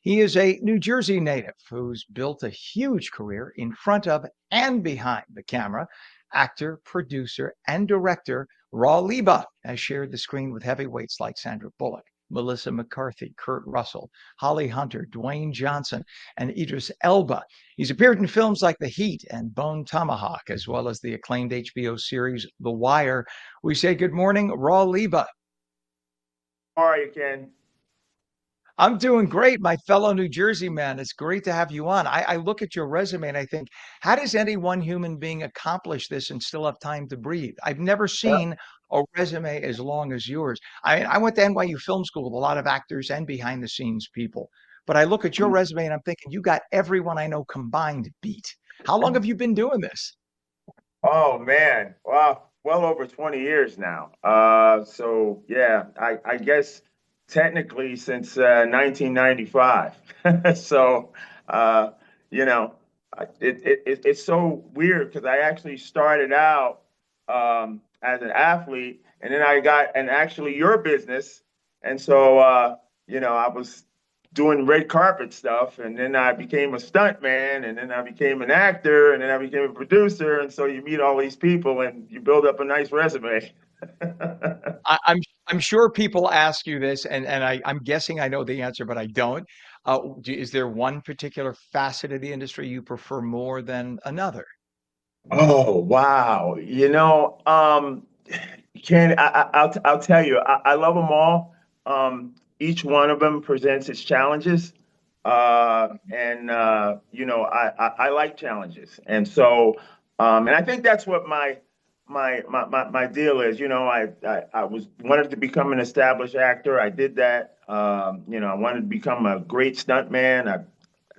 He is a New Jersey native who's built a huge career in front of and behind the camera. Actor, producer, and director Raw Leiba has shared the screen with heavyweights like Sandra Bullock, Melissa McCarthy, Kurt Russell, Holly Hunter, Dwayne Johnson, and Idris Elba. He's appeared in films like The Heat and Bone Tomahawk, as well as the acclaimed HBO series The Wire. We say good morning, Raw Leiba. How are you, Ken? I'm doing great, my fellow New Jersey man. It's great to have you on. I look at your resume and I think, how does any one human being accomplish this and still have time to breathe? I've never seen a resume as long as yours. I went to NYU Film School with a lot of actors and behind the scenes people, but I look at your resume and I'm thinking, you got everyone I know combined beat. How long have you been doing this? Oh man, well over 20 years now. So yeah, I guess technically since 1995. So uh, you know, it's so weird because I actually started out as an athlete, and then I got and actually your business, and so I was doing red carpet stuff, and then I became a stunt man, and then I became an actor, and then I became a producer, and so you meet all these people and you build up a nice resume. I'm sure people ask you this, and I'm guessing I know the answer, but I don't. Is there one particular facet of the industry you prefer more than another? Oh wow! Ken, I'll tell you, I love them all. Each one of them presents its challenges, and I like challenges, and so and I think that's what my deal is. I was wanted to become an established actor. I did that. I wanted to become a great stuntman. I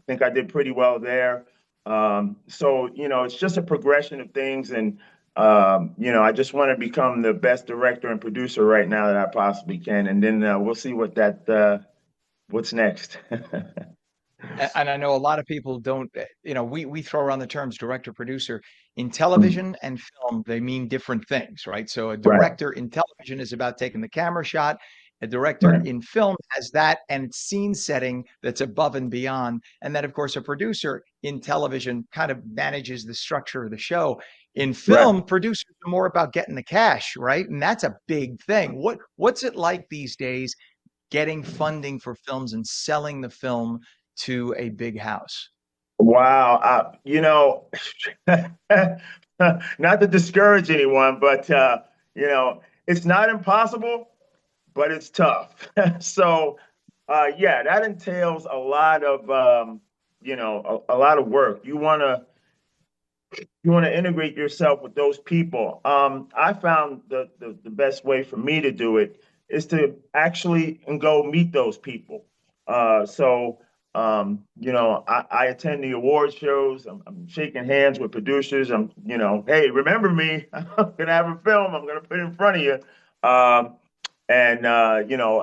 think I did pretty well there. So it's just a progression of things, and I just want to become the best director and producer right now that I possibly can, and then we'll see what's next. And I know a lot of people don't, we throw around the terms director, producer. In television and film, they mean different things, right? So a Right, director in television is about taking the camera shot. A director right, in film has that and scene setting that's above and beyond. And then, of course, a producer in television kind of manages the structure of the show. In right. film, producers are more about getting the cash, right? And that's a big thing. What's it like these days getting funding for films and selling the film to a big house? Wow. Not to discourage anyone, but it's not impossible, but it's tough. So, yeah, that entails a lot of, a lot of work. You want to integrate yourself with those people. I found the best way for me to do it is to actually and go meet those people. I attend the award shows. I'm shaking hands with producers. Hey, remember me? I'm gonna have a film. I'm gonna put in front of you. And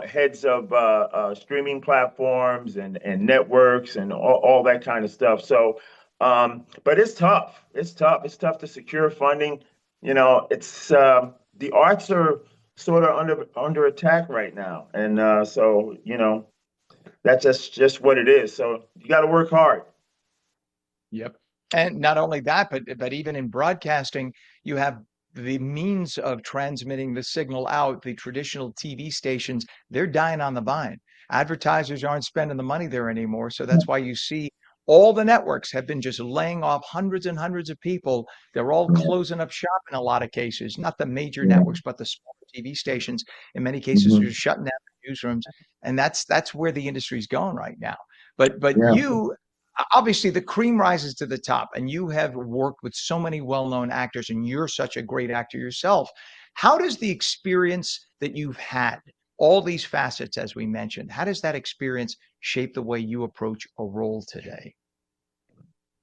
heads of streaming platforms and networks and all that kind of stuff. So, but it's tough. It's tough. It's tough to secure funding. It's the arts are sort of under attack right now, and so that's just what it is. So you got to work hard. Yep. And not only that, but even in broadcasting, you have the means of transmitting the signal out. The traditional TV stations, they're dying on the vine. Advertisers aren't spending the money there anymore. So that's why you see all the networks have been just laying off hundreds and hundreds of people. They're all Yeah, closing up shop in a lot of cases, not the major yeah, networks, but the smaller TV stations. In many cases, they're mhm, just shutting down the newsrooms. And that's where the industry's going right now. But yeah. you obviously the cream rises to the top, and you have worked with so many well-known actors, and you're such a great actor yourself. How does the experience that you've had, all these facets as we mentioned, how does that experience shape the way you approach a role today?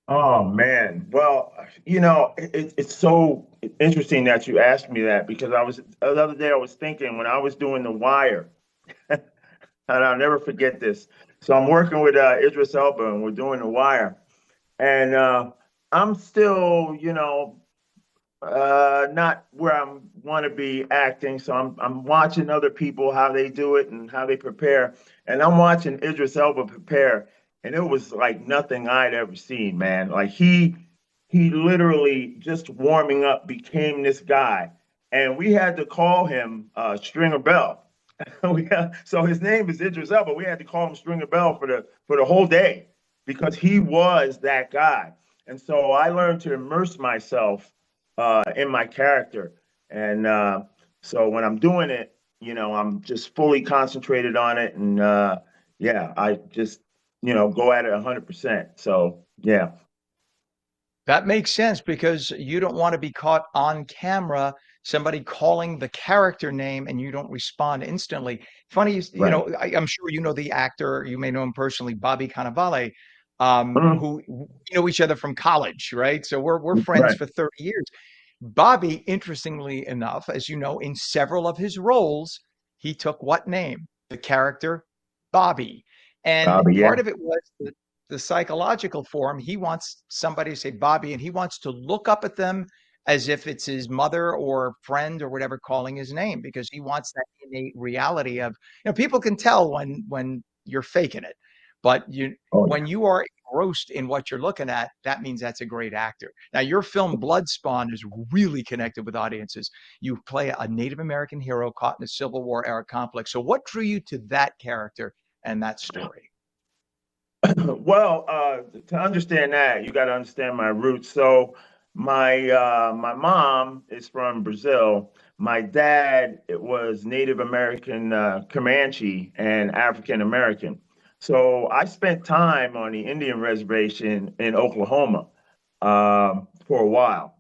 Oh man. Well, it's so interesting that you asked me that because the other day I was thinking when I was doing The Wire, and I'll never forget this. So I'm working with Idris Elba, and we're doing The Wire, and I'm still, Not where I want to be acting. So I'm watching other people how they do it and how they prepare, and I'm watching Idris Elba prepare, and it was like nothing I'd ever seen, man. Like he literally just warming up became this guy, and we had to call him Stringer Bell. So his name is Idris Elba. We had to call him Stringer Bell for the whole day because he was that guy. And so I learned to immerse myself in my character. And so when I'm doing it, I'm just fully concentrated on it. And yeah, I just, go at it 100%. So yeah. That makes sense because you don't want to be caught on camera, somebody calling the character name and you don't respond instantly. Funny, Right. I'm sure you know the actor, you may know him personally, Bobby Cannavale, Mhm. who we know each other from college, right? So we're friends Right. for 30 years. Bobby, interestingly enough, as you know, in several of his roles, he took what name? The character Bobby. And Probably, yeah. part of it was the psychological form. He wants somebody to say Bobby, and he wants to look up at them as if it's his mother or friend or whatever calling his name because he wants that innate reality of, people can tell when you're faking it. But Oh, when yeah. you are engrossed in what you're looking at, that means that's a great actor. Now, your film Bloodspawn is really connected with audiences. You play a Native American hero caught in a Civil War era conflict. So, what drew you to that character and that story? Well, to understand that, you got to understand my roots. So, my mom is from Brazil. My dad it was Native American, Comanche, and African American. So I spent time on the Indian reservation in Oklahoma for a while,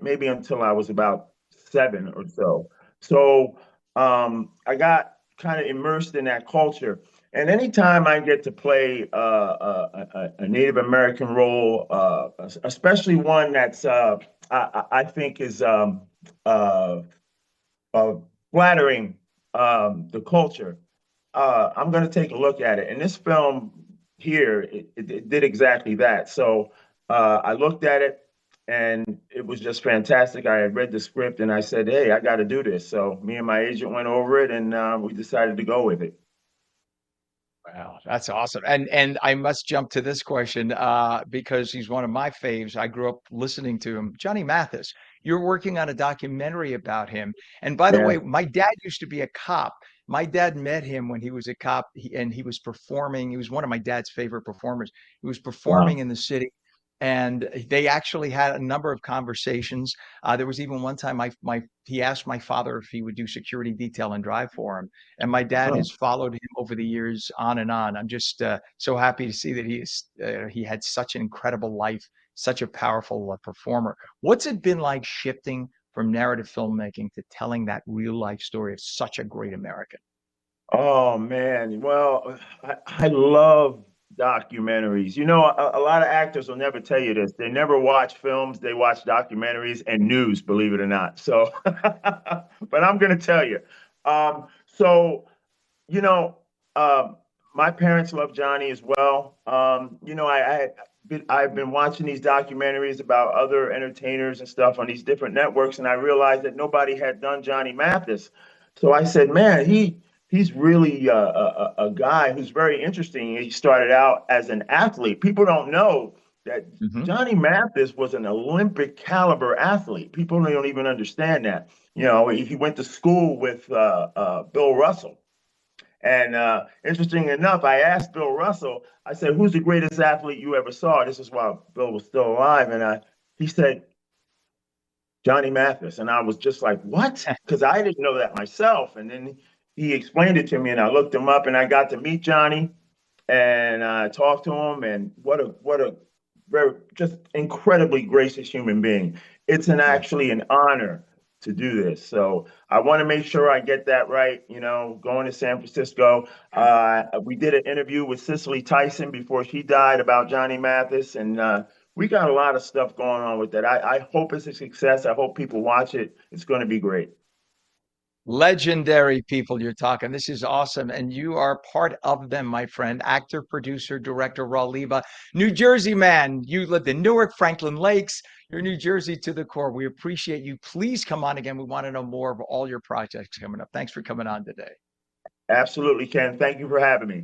maybe until I was about 7 or so. So I got kind of immersed in that culture. And anytime I get to play a Native American role, especially one that's I think is uh, uh, flattering the culture, I'm going to take a look at it. And this film here, it did exactly that. So I looked at it and it was just fantastic. I had read the script and I said, hey, I got to do this. So me and my agent went over it and we decided to go with it. Wow, that's awesome. And I must jump to this question because he's one of my faves. I grew up listening to him. Johnny Mathis, you're working on a documentary about him. And by the Yeah. way, my dad used to be a cop. My dad met him when he was a cop and he was performing. He was one of my dad's favorite performers. He was performing Wow. in the city and they actually had a number of conversations. There was even one time he asked my father if he would do security detail and drive for him. And my dad Oh. has followed him over the years on and on. I'm just so happy to see that he had such an incredible life, such a powerful performer. What's it been like shifting from narrative filmmaking to telling that real life story of such a great American? Oh man, well, I love documentaries. A lot of actors will never tell you this. They never watch films, they watch documentaries and news, believe it or not. So, but I'm going to tell you. So, you know, um, my parents love Johnny as well. I've been watching these documentaries about other entertainers and stuff on these different networks, and I realized that nobody had done Johnny Mathis. So I said, man, he's really a guy who's very interesting. He started out as an athlete. People don't know that Hmm. Johnny Mathis was an Olympic caliber athlete. People don't even understand that. He went to school with Bill Russell. And interesting enough, I asked Bill Russell, I said, who's the greatest athlete you ever saw? This is while Bill was still alive. And he said, Johnny Mathis. And I was just like, what? Because I didn't know that myself. And then he explained it to me, and I looked him up, and I got to meet Johnny and talked to him. And what a very just incredibly gracious human being. It's actually an honor to do this. So I want to make sure I get that right. Going to San Francisco. We did an interview with Cicely Tyson before she died about Johnny Mathis, and we got a lot of stuff going on with that. I hope it's a success. I hope people watch it. It's going to be great. Legendary people you're talking. This is awesome. And you are part of them, my friend. Actor, producer, director, Raw Leiba, New Jersey man. You lived in Newark, Franklin Lakes. You're New Jersey to the core. We appreciate you. Please come on again. We want to know more of all your projects coming up. Thanks for coming on today. Absolutely, Ken. Thank you for having me.